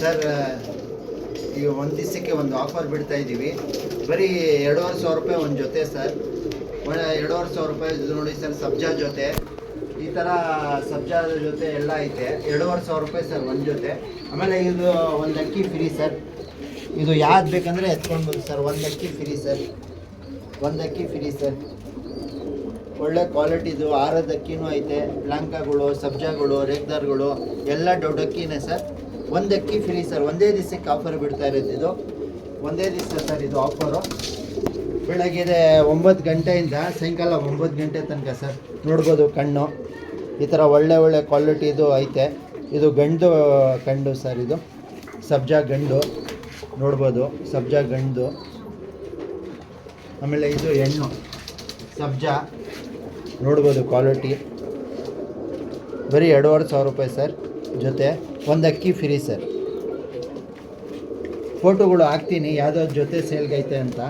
Sir ಈಗ ಒಂದು ದಿವಸಕ್ಕೆ ಒಂದು ಆಫರ್ ಬಿಡ್ತಾ ಇದ್ದೀವಿ. ಬರೀ 2500 ಒಂದು ಜೊತೆ ಸರ್. 2500 ಇದು ನೋಡಿ ಸರ್. ಸಬ್ಜಾ ಜೊತೆ ಈ ಥರ ಸಬ್ಜಾದ ಜೊತೆ ಎಲ್ಲ ಐತೆ. 2500 ಸರ್ ಒಂದು ಜೊತೆ. ಆಮೇಲೆ ಇದು ಒಂದು ಅಕ್ಕಿ ಫ್ರೀ ಸರ್. ಇದು ಯಾವ್ದು ಬೇಕಂದರೆ ಎತ್ಕೊಳ್ಬೋದು ಸರ್. ಒಂದು ಅಕ್ಕಿ ಫ್ರೀ ಸರ್. ಒಂದು ಅಕ್ಕಿ ಫ್ರೀ ಸರ್. ಒಳ್ಳೆ ಕ್ವಾಲಿಟಿದು ಆರದ ಅಕ್ಕಿನೂ ಐತೆ. ಲಾಂಕಾಗಳು, ಸಬ್ಜಾಗಳು, ರೇಗ್ದಾರ್ಗಳು ಎಲ್ಲ ದೊಡ್ಡ ಅಕ್ಕಿನೇ ಸರ್. ಒಂದು ಅಕ್ಕಿ ಫ್ರೀ ಸರ್. ಒಂದೇ ದಿವಸಕ್ಕೆ ಆಫರ್ ಬಿಡ್ತಾ ಇರೋದು ಇದು. ಒಂದೇ ದಿವಸ ಸರ್ ಇದು ಆಫರು. ಬೆಳಗ್ಗೆ 9 ಗಂಟೆಯಿಂದ ಸಾಯಂಕಾಲ 9 ಗಂಟೆ ತನಕ ಸರ್. ನೋಡ್ಬೋದು ಕಣ್ಣು ಈ ಥರ ಒಳ್ಳೆ ಕ್ವಾಲಿಟಿದು ಐತೆ. ಇದು ಗಂಡು ಸರ್. ಇದು ಸಬ್ಜಾ ಗಂಡು ನೋಡ್ಬೋದು. ಸಬ್ಜಾ ಗಂಡು. ಆಮೇಲೆ ಇದು ಹೆಣ್ಣು ಸಬ್ಜಾ ನೋಡ್ಬೋದು ಕ್ವಾಲಿಟಿ. ಬರೀ 2500 ಸರ್ ಜೊತೆ. ಒಂದು ಅಕ್ಕಿ ಫ್ರೀ ಸರ್. ಫೋಟೋಗಳು ಹಾಕ್ತೀನಿ ಯಾವುದೋ ಜೊತೆ ಸೇಲ್ಗೈತೆ ಅಂತ.